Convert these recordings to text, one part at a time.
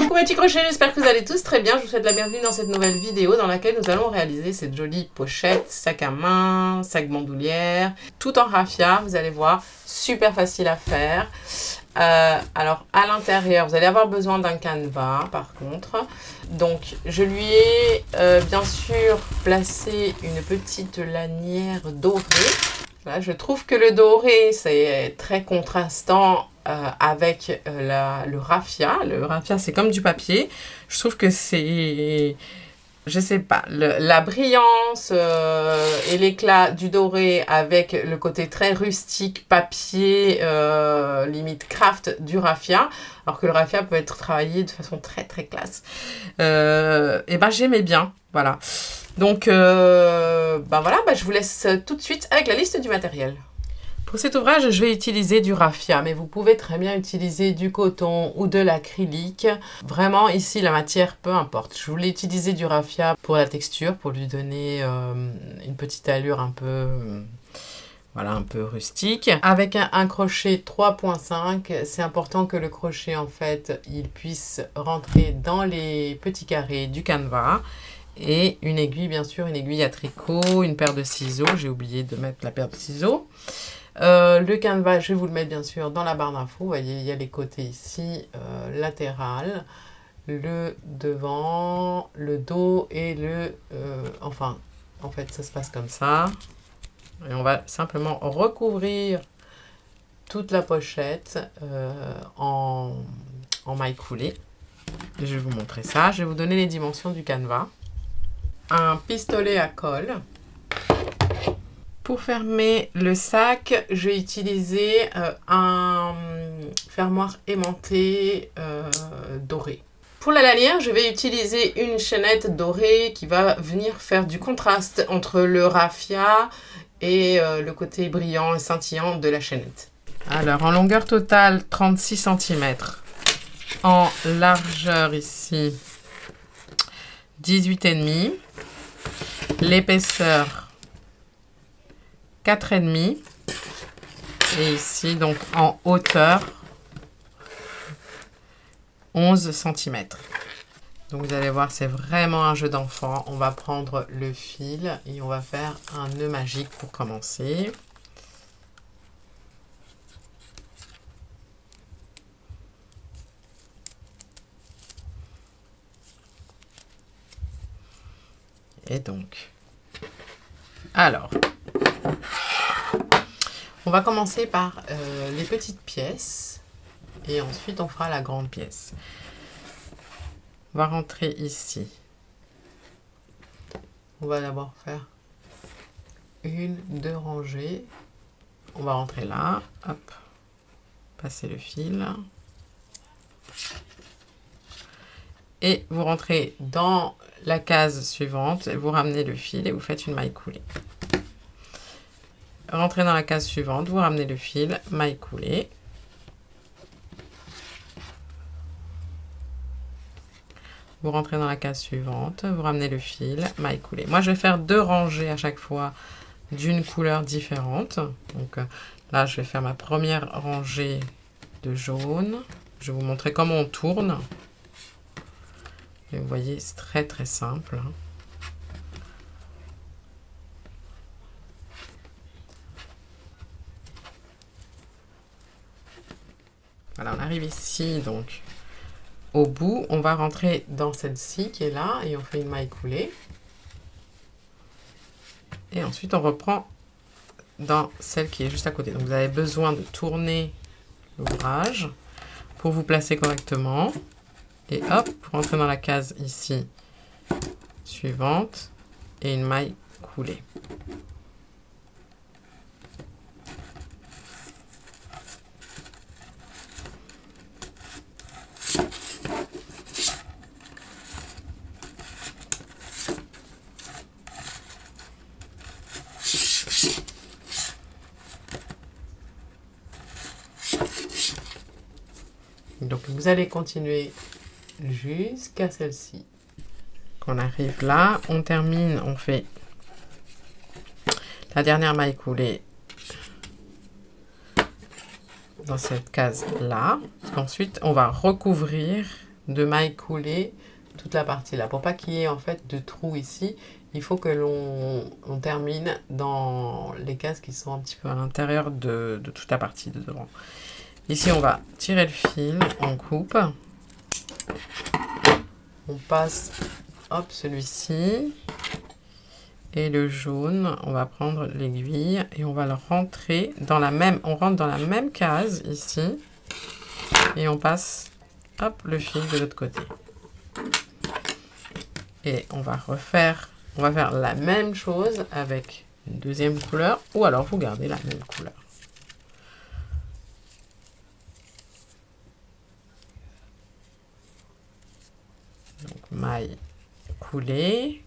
Coucou mes petits crochets, j'espère que vous allez tous très bien. Je vous souhaite la bienvenue dans cette nouvelle vidéo dans laquelle nous allons réaliser cette jolie pochette, sac à main, sac bandoulière, tout en raffia, vous allez voir, super facile à faire. Alors à l'intérieur, vous allez avoir besoin d'un canevas par contre. Donc je lui ai bien sûr placé une petite lanière dorée. Voilà, je trouve que le doré c'est très contrastant avec le raffia. Le raffia c'est comme du papier. Je trouve que c'est... Je sais pas, la brillance et l'éclat du doré avec le côté très rustique, papier, limite craft du raffia, alors que le raffia peut être travaillé de façon très très classe. Et ben j'aimais bien, voilà. Donc je vous laisse tout de suite avec la liste du matériel. Pour cet ouvrage, je vais utiliser du raffia, mais vous pouvez très bien utiliser du coton ou de l'acrylique. Vraiment, ici, la matière, peu importe. Je voulais utiliser du raffia pour la texture, pour lui donner une petite allure un peu... voilà, un peu rustique. Avec un crochet 3.5, c'est important que le crochet, en fait, il puisse rentrer dans les petits carrés du canevas. Et une aiguille, bien sûr, une aiguille à tricot, une paire de ciseaux. J'ai oublié de mettre la paire de ciseaux. Le canevas, je vais vous le mettre bien sûr dans la barre d'infos. Vous voyez, il y a les côtés ici, latéral, le devant, le dos et le... enfin, en fait, ça se passe comme ça. Et on va simplement recouvrir toute la pochette en maille coulée. Et je vais vous montrer ça. Je vais vous donner les dimensions du canevas. Un pistolet à colle. Pour fermer le sac, je vais utiliser un fermoir aimanté doré. Pour la lanière, je vais utiliser une chaînette dorée qui va venir faire du contraste entre le raffia et le côté brillant et scintillant de la chaînette. Alors, en longueur totale, 36 cm. En largeur ici, 18,5. L'épaisseur, 4,5 et ici donc en hauteur 11 cm. Donc vous allez voir, c'est vraiment un jeu d'enfant. On va prendre le fil et on va faire un nœud magique pour commencer. Et donc, alors, on va commencer par les petites pièces et ensuite on fera la grande pièce. On va rentrer ici. On va d'abord faire deux rangées. On va rentrer là, hop, passer le fil. Et vous rentrez dans la case suivante, vous ramenez le fil et vous faites une maille coulée. Rentrez dans la case suivante, vous ramenez le fil, maille coulée. Vous rentrez dans la case suivante, vous ramenez le fil, maille coulée. Moi, je vais faire 2 rangées à chaque fois d'une couleur différente. Donc là, je vais faire ma première rangée de jaune. Je vais vous montrer comment on tourne. Et vous voyez, c'est très très simple. Voilà, on arrive ici, donc au bout, on va rentrer dans celle-ci qui est là et on fait une maille coulée. Et ensuite, on reprend dans celle qui est juste à côté. Donc, vous avez besoin de tourner l'ouvrage pour vous placer correctement. Et hop, vous rentrez dans la case ici suivante et une maille coulée. Donc vous allez continuer jusqu'à celle-ci. Quand on arrive là, on termine, on fait la dernière maille coulée dans cette case-là. Ensuite, on va recouvrir de mailles coulées toute la partie là. Pour pas qu'il y ait en fait de trous ici, il faut que l'on termine dans les cases qui sont un petit peu à l'intérieur de toute la partie de devant. Ici, on va tirer le fil, on coupe. On passe, hop, celui-ci. Et le jaune, on va prendre l'aiguille et on va le rentrer dans la même, on rentre dans la même case ici. Et on passe, hop, le fil de l'autre côté. Et on va faire la même chose avec une deuxième couleur, ou alors vous gardez la même couleur. Donc, maille coulée.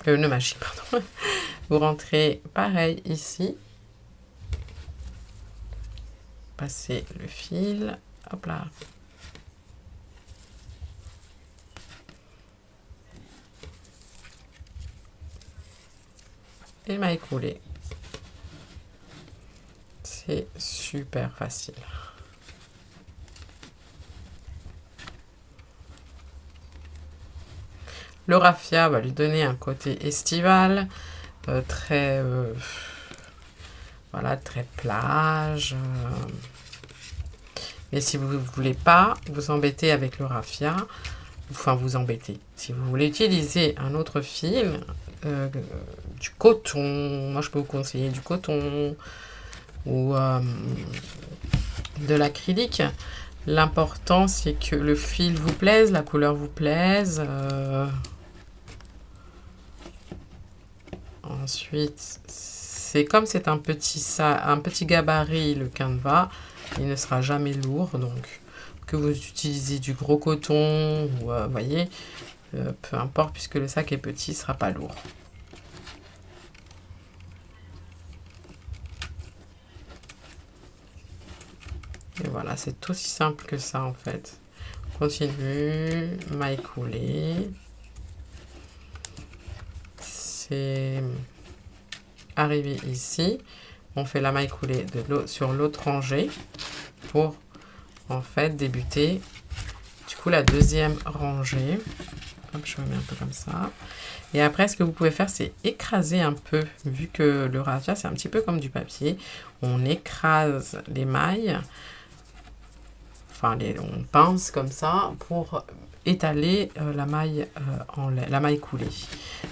Nœud magique, pardon. Vous rentrez pareil ici. Passez le fil. Hop là. Et maille coulée. C'est super facile. Le raffia va lui donner un côté estival, très, voilà, très plage. Mais si vous ne voulez pas vous embêter avec le raffia, enfin vous embêter, si vous voulez utiliser un autre fil, du coton, moi je peux vous conseiller du coton ou de l'acrylique. L'important c'est que le fil vous plaise, la couleur vous plaise. Ensuite, c'est comme c'est un petit gabarit, le canevas, il ne sera jamais lourd. Donc, que vous utilisez du gros coton, ou voyez, peu importe, puisque le sac est petit, il ne sera pas lourd. Et voilà, c'est aussi simple que ça en fait. On continue, maille coulée. C'est arrivé ici, on fait la maille coulée sur l'autre rangée pour en fait débuter du coup la deuxième rangée. Hop, je me mets un peu comme ça. Et après, ce que vous pouvez faire, c'est écraser un peu, vu que le raffia c'est un petit peu comme du papier. On écrase les mailles, enfin on pince comme ça pour étaler la maille coulée.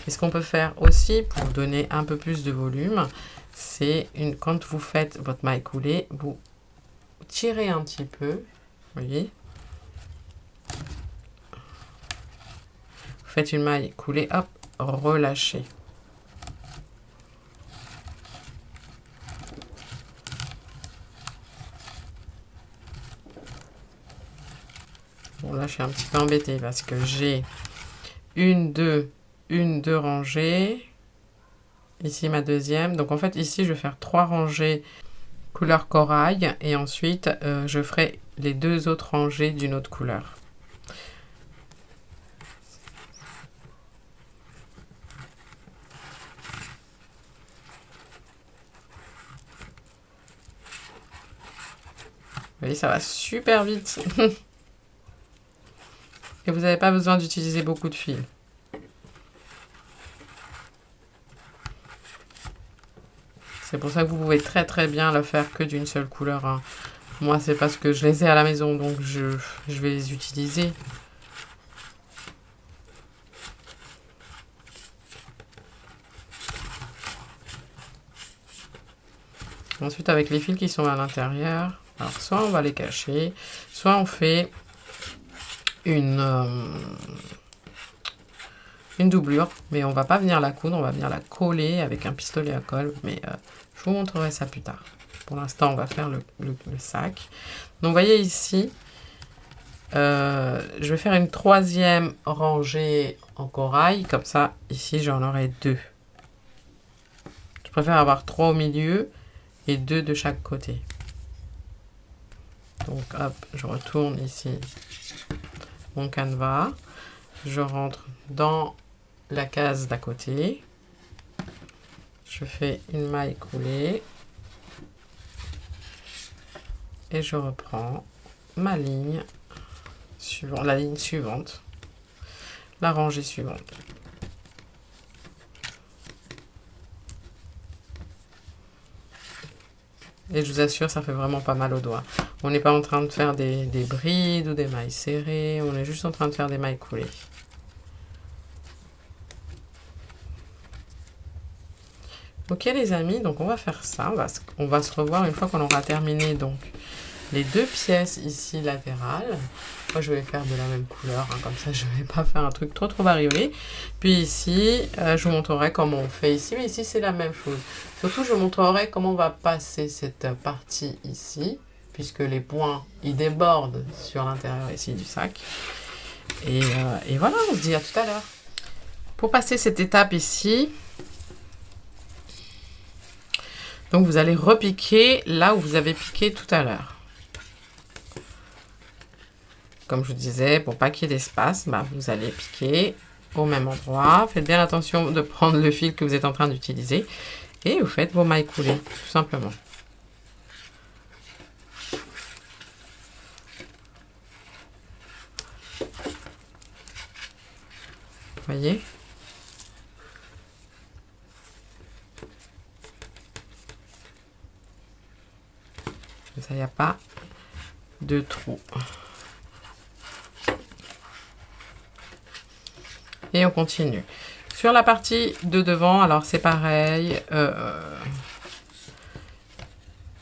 Et ce qu'on peut faire aussi pour donner un peu plus de volume, c'est quand vous faites votre maille coulée, vous tirez un petit peu, vous voyez, vous faites une maille coulée, hop, relâchez. Bon, là je suis un petit peu embêtée parce que j'ai une, deux rangées. Ici ma deuxième. Donc en fait ici je vais faire 3 rangées couleur corail et ensuite je ferai les 2 autres rangées d'une autre couleur. Vous voyez, ça va super vite. Et vous n'avez pas besoin d'utiliser beaucoup de fils. C'est pour ça que vous pouvez très bien le faire que d'une seule couleur. Hein. Moi, c'est parce que je les ai à la maison, donc je vais les utiliser. Ensuite, avec les fils qui sont à l'intérieur, alors soit on va les cacher, soit on fait une doublure, mais on va pas venir la coudre, on va venir la coller avec un pistolet à colle, mais je vous montrerai ça plus tard. Pour l'instant, on va faire le sac. Donc, vous voyez ici, je vais faire une 3e rangée en corail, comme ça, ici, j'en aurai 2. Je préfère avoir 3 au milieu et 2 de chaque côté. Donc, hop, je retourne ici mon canevas. Je rentre dans la case d'à côté. Je fais une maille coulée. et je reprends ma ligne suivante, la ligne suivante, la rangée suivante. Et je vous assure, ça fait vraiment pas mal aux doigts. On n'est pas en train de faire des brides ou des mailles serrées, on est juste en train de faire des mailles coulées. Ok les amis, donc on va faire ça, on va se revoir une fois qu'on aura terminé donc les deux pièces ici latérales. Moi je vais faire de la même couleur, hein, comme ça je ne vais pas faire un truc trop varié. Puis ici, je vous montrerai comment on fait ici, mais ici c'est la même chose. Surtout je vous montrerai comment on va passer cette partie ici, puisque les points ils débordent sur l'intérieur ici du sac. Et voilà, on se dit à tout à l'heure. Pour passer cette étape ici, donc vous allez repiquer là où vous avez piqué tout à l'heure. Comme je vous disais, pour pas qu'il y ait d'espace, vous allez piquer au même endroit. Faites bien attention de prendre le fil que vous êtes en train d'utiliser. Et vous faites vos mailles coulées, tout simplement. Vous voyez ? Ça, il n'y a pas de trou. Et on continue. Sur la partie de devant, alors c'est pareil.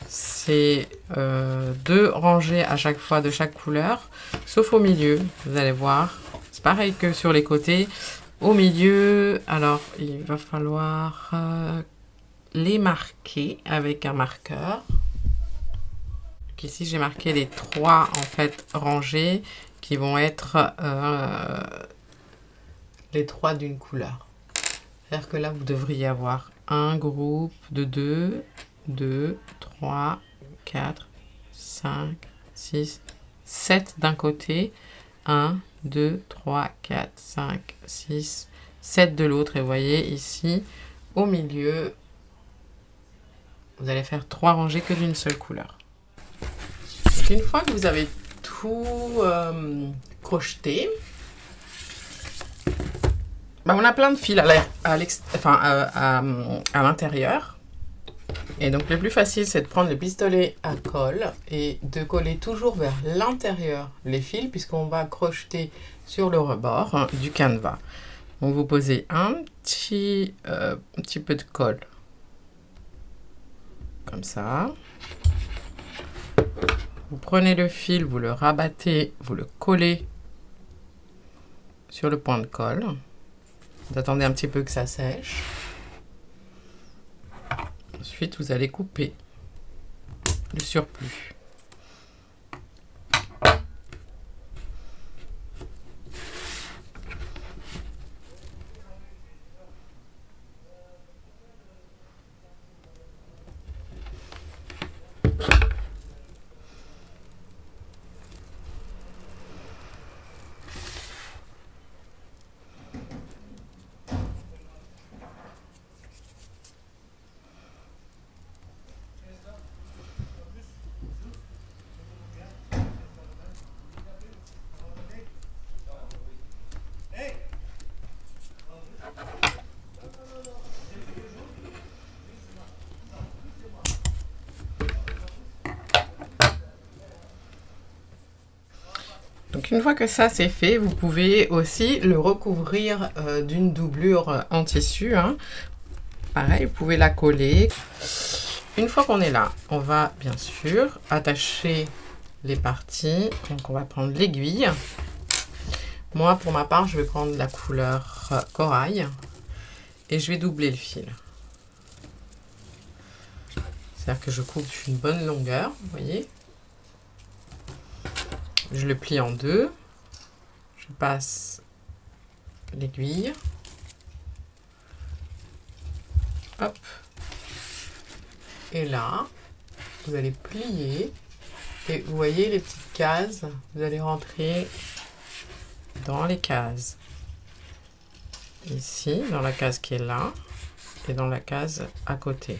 C'est 2 rangées à chaque fois de chaque couleur. Sauf au milieu, vous allez voir. C'est pareil que sur les côtés. Au milieu, alors il va falloir les marquer avec un marqueur. Donc ici, j'ai marqué les 3 en fait rangées qui vont être les 3 d'une couleur. C'est-à-dire que là, vous devriez avoir un groupe de 2, 2, 3, 4, 5, 6, 7 d'un côté, 1, 2, 3, 4, 5, 6, 7 de l'autre. Et vous voyez ici, au milieu, vous allez faire 3 rangées que d'une seule couleur. Donc, une fois que vous avez tout crocheté, on a plein de fils à l'intérieur. Et donc le plus facile, c'est de prendre le pistolet à colle et de coller toujours vers l'intérieur les fils, puisqu'on va crocheter sur le rebord du canevas. Donc vous posez un petit peu de colle, comme ça. Vous prenez le fil, vous le rabattez, vous le collez sur le point de colle. Vous attendez un petit peu que ça sèche. Ensuite, vous allez couper le surplus. Donc une fois que ça c'est fait, vous pouvez aussi le recouvrir d'une doublure en tissu. Pareil, vous pouvez la coller. Une fois qu'on est là, on va bien sûr attacher les parties. Donc on va prendre l'aiguille. Moi pour ma part, je vais prendre la couleur corail et je vais doubler le fil. C'est-à-dire que je coupe une bonne longueur, vous voyez. Je le plie en deux, je passe l'aiguille, hop, et là, vous allez plier, et vous voyez les petites cases, vous allez rentrer dans les cases, ici, dans la case qui est là, et dans la case à côté.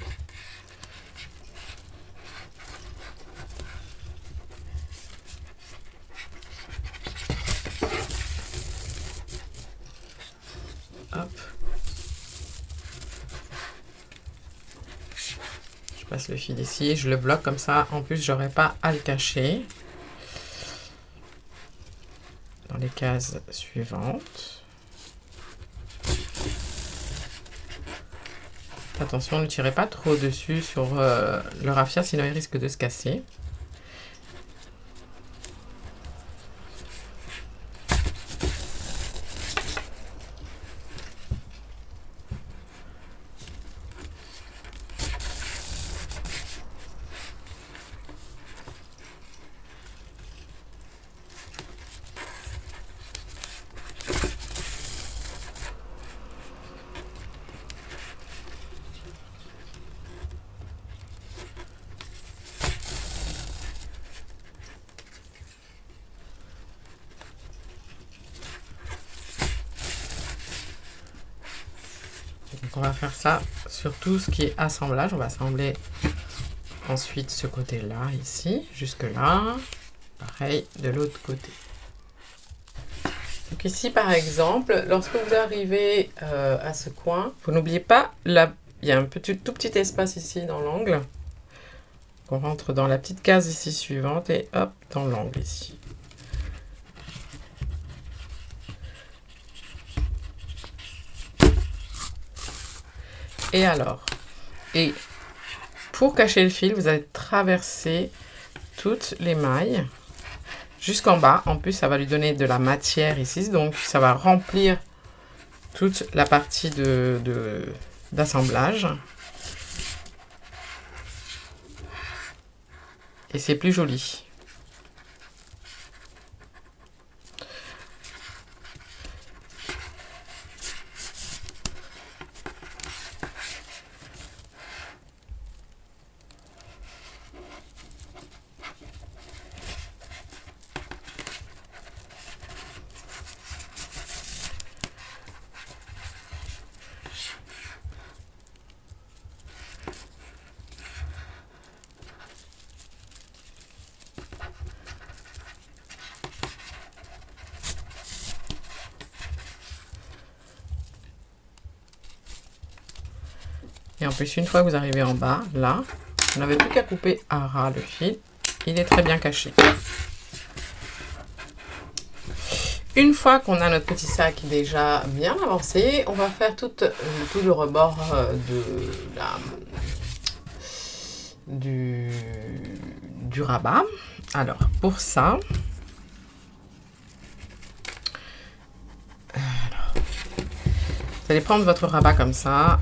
passe le fil ici, je le bloque comme ça. En plus, j'aurai pas à le cacher. Dans les cases suivantes. Attention, ne tirez pas trop dessus sur le raffia, sinon il risque de se casser. Donc on va faire ça sur tout ce qui est assemblage. On va assembler ensuite ce côté-là, ici, jusque-là. Pareil de l'autre côté. Donc ici, par exemple, lorsque vous arrivez à ce coin, vous n'oubliez pas, il y a un tout petit espace ici dans l'angle. On rentre dans la petite case ici suivante et hop, dans l'angle ici. Et alors, pour cacher le fil, vous allez traverser toutes les mailles jusqu'en bas. En plus, ça va lui donner de la matière ici, donc ça va remplir toute la partie d'assemblage. Et c'est plus joli. Et en plus, une fois que vous arrivez en bas, là, vous n'avez plus qu'à couper à ras le fil. Il est très bien caché. Une fois qu'on a notre petit sac déjà bien avancé, on va faire tout le rebord du rabat. Alors, pour ça, vous allez prendre votre rabat comme ça.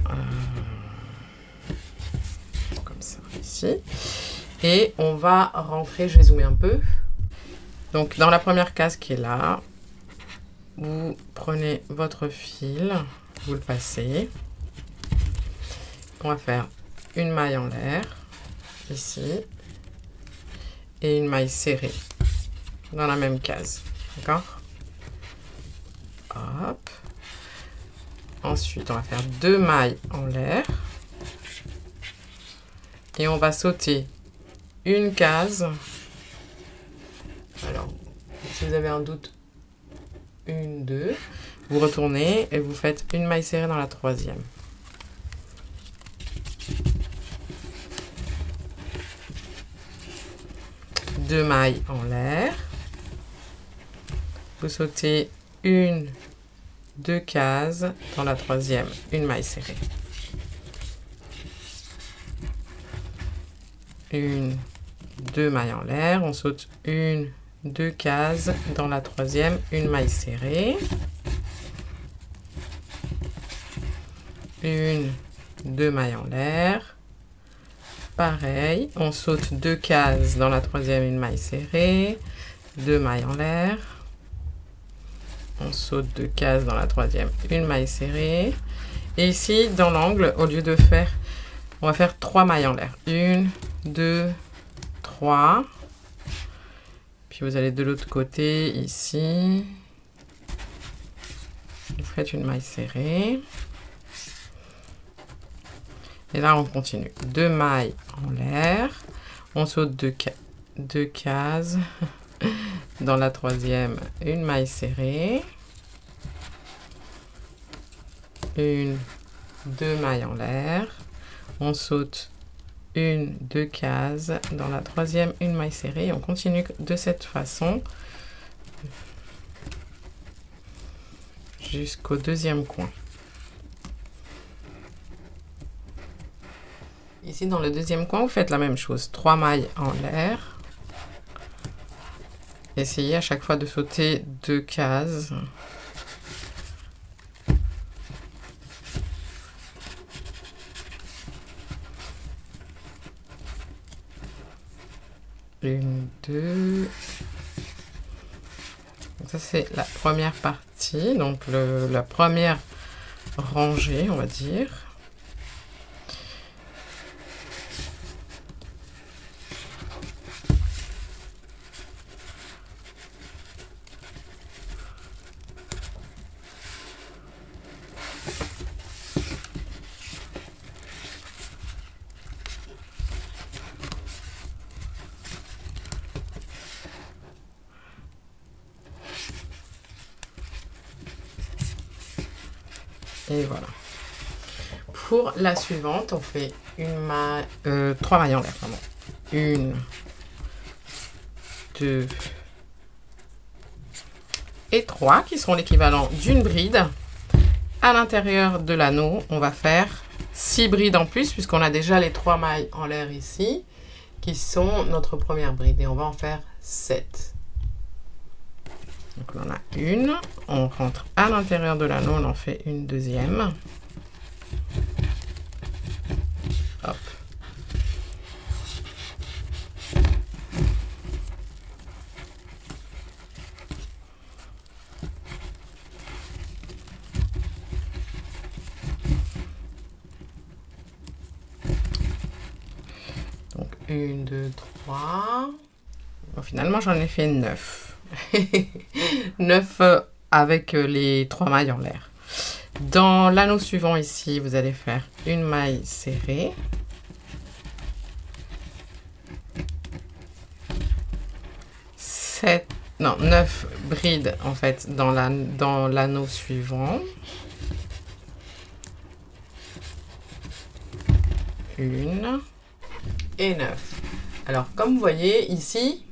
Ici, et on va rentrer, je vais zoomer un peu. Donc dans la première case qui est là, vous prenez votre fil, vous le passez. On va faire une maille en l'air ici et une maille serrée dans la même case, d'accord? Hop. Ensuite on va faire deux mailles en l'air. Et on va sauter une case. Alors, si vous avez un doute, une, deux. Vous retournez et vous faites une maille serrée dans la troisième. Deux mailles en l'air. Vous sautez une, deux cases dans la troisième, une maille serrée. Une, deux mailles en l'air, on saute une, deux cases dans la troisième, une maille serrée, une, deux mailles en l'air, pareil, on saute deux cases dans la troisième, une maille serrée, deux mailles en l'air, on saute deux cases dans la troisième, une maille serrée, et ici dans l'angle, au lieu de faire, on va faire trois mailles en l'air, une, 2, 3. Puis vous allez de l'autre côté, ici. Vous faites une maille serrée. Et là, on continue. Deux mailles en l'air. On saute deux cases. Dans la troisième, une maille serrée. Une, deux mailles en l'air. On saute une, deux cases, dans la troisième, une maille serrée. On continue de cette façon jusqu'au deuxième coin. Ici, dans le deuxième coin, vous faites la même chose. 3 mailles en l'air. Essayez à chaque fois de sauter 2 cases. Une, deux. Donc ça, c'est la première partie. Donc, la première rangée, on va dire. Et voilà. Pour la suivante, on fait une maille, 3 mailles en l'air, pardon. 1, 2 et 3 qui seront l'équivalent d'une bride. À l'intérieur de l'anneau, on va faire 6 brides en plus puisqu'on a déjà les 3 mailles en l'air ici qui sont notre première bride et on va en faire 7. Donc on en a une, on rentre à l'intérieur de l'anneau, on en fait une deuxième. Hop. Donc 1, 2, 3. Bon, finalement, j'en ai fait 9. 9 avec les 3 mailles en l'air. Dans l'anneau suivant ici, vous allez faire une maille serrée. Non, 9 brides en fait dans l'anneau suivant. Une et 9. Alors, comme vous voyez ici,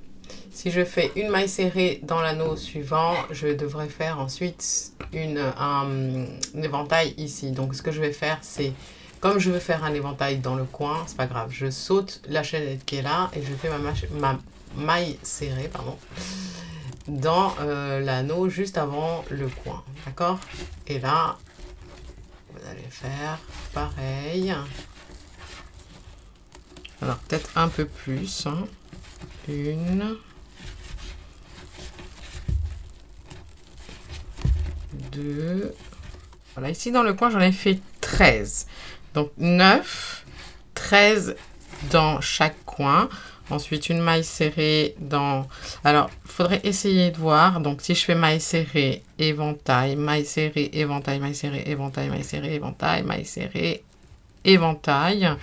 si je fais une maille serrée dans l'anneau suivant, je devrais faire ensuite un éventail ici. Donc, ce que je vais faire, c'est, comme je veux faire un éventail dans le coin, c'est pas grave, je saute la chaînette qui est là et je fais ma maille serrée, pardon, dans l'anneau juste avant le coin, d'accord? Et là, vous allez faire pareil. Alors, peut-être un peu plus, hein. Une, 2. Voilà, ici dans le coin, j'en ai fait 13. Donc 9, 13 dans chaque coin. Ensuite, une maille serrée dans... Alors, il faudrait essayer de voir. Donc, si je fais maille serrée, éventail, maille serrée, éventail, maille serrée, éventail, maille serrée, éventail, maille serrée, éventail.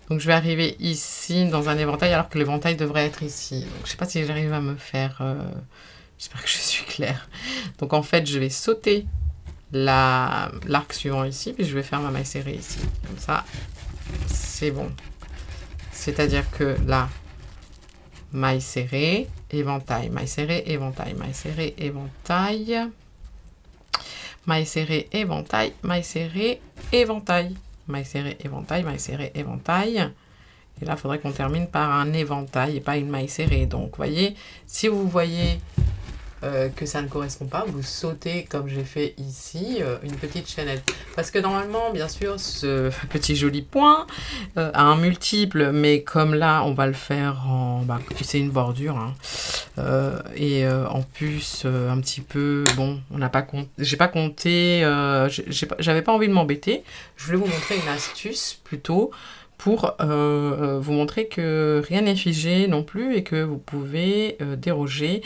Donc, je vais arriver ici dans un éventail alors que l'éventail devrait être ici. Donc, je ne sais pas si j'arrive à me faire... J'espère que je suis claire. Donc, en fait, je vais sauter l'arc suivant ici, puis je vais faire ma maille serrée ici. Comme ça, c'est bon. C'est-à-dire que là, maille serrée, éventail, maille serrée, éventail, maille serrée, éventail, maille serrée, éventail, maille serrée, éventail, maille serrée, éventail, maille serrée, éventail. Et là, il faudrait qu'on termine par un éventail et pas une maille serrée. Donc, vous voyez, si vous voyez que ça ne correspond pas, vous sautez comme j'ai fait ici une petite chaînette. Parce que normalement, bien sûr, ce petit joli point a un multiple, mais comme là, on va le faire en... Bah, c'est une bordure. Hein. Et en plus, un petit peu... Bon, on n'a pas compté... J'ai pas compté... J'avais pas envie de m'embêter. Je voulais vous montrer une astuce plutôt pour vous montrer que rien n'est figé non plus et que vous pouvez déroger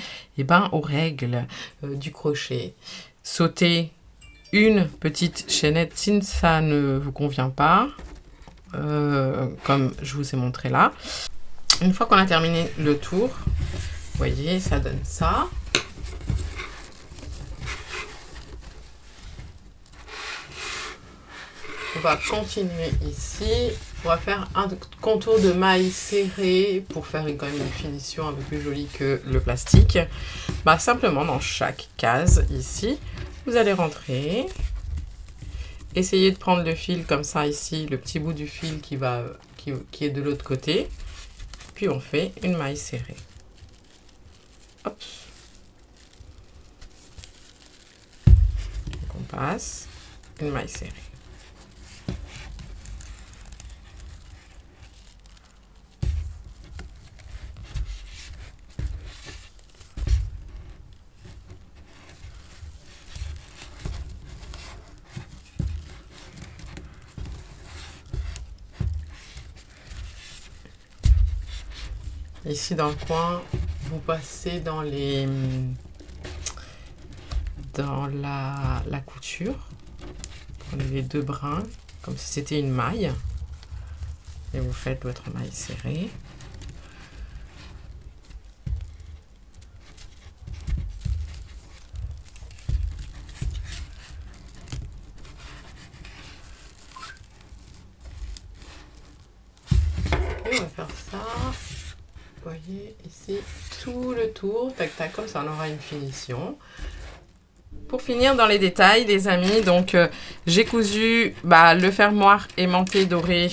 aux règles du crochet. Sauter une petite chaînette si ça ne vous convient pas, comme je vous ai montré là. Une fois qu'on a terminé le tour, vous voyez, ça donne ça. On va continuer ici On va faire un contour de maille serré pour faire quand même une finition un peu plus jolie que le plastique. Bah, simplement dans chaque case ici, vous allez rentrer. Essayez de prendre le fil comme ça ici, le petit bout du fil qui est de l'autre côté. Puis on fait une maille serrée. Hop. Donc on passe une maille serrée. Ici dans le coin, vous passez dans la couture. Prenez les deux brins, comme si c'était une maille. Et vous faites votre maille serrée. Et on va faire ça. Vous voyez ici tout le tour, tac tac, comme ça on aura une finition. Pour finir dans les détails les amis, donc j'ai cousu le fermoir aimanté doré.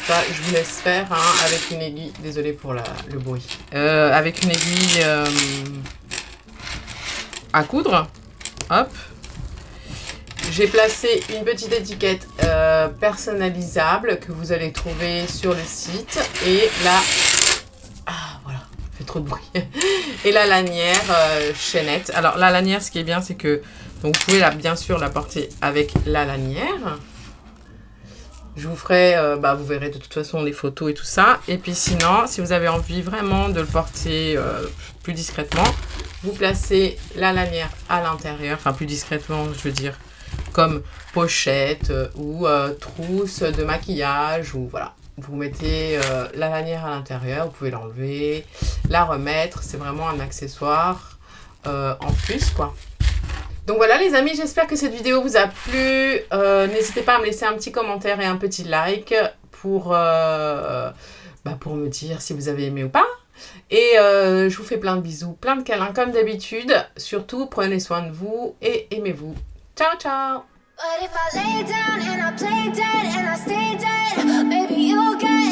Ça je vous laisse faire avec une aiguille, désolée pour le bruit, avec une aiguille à coudre, hop. J'ai placé une petite étiquette personnalisable que vous allez trouver sur le site et là, trop de bruit. Et la lanière chaînette. Alors la lanière, ce qui est bien, c'est que donc, vous pouvez bien sûr la porter avec la lanière. Je vous ferai, vous verrez de toute façon les photos et tout ça. Et puis sinon, si vous avez envie vraiment de le porter plus discrètement, vous placez la lanière à l'intérieur. Enfin plus discrètement, je veux dire, comme pochette ou trousse de maquillage ou voilà. Vous mettez la lanière à l'intérieur, vous pouvez l'enlever, la remettre, c'est vraiment un accessoire en plus quoi. Donc voilà les amis, j'espère que cette vidéo vous a plu. N'hésitez pas à me laisser un petit commentaire et un petit like pour me dire si vous avez aimé ou pas. Et je vous fais plein de bisous, plein de câlins comme d'habitude. Surtout prenez soin de vous et aimez-vous. Ciao ciao. But if I lay down and I play dead and I stay dead, baby, you'll get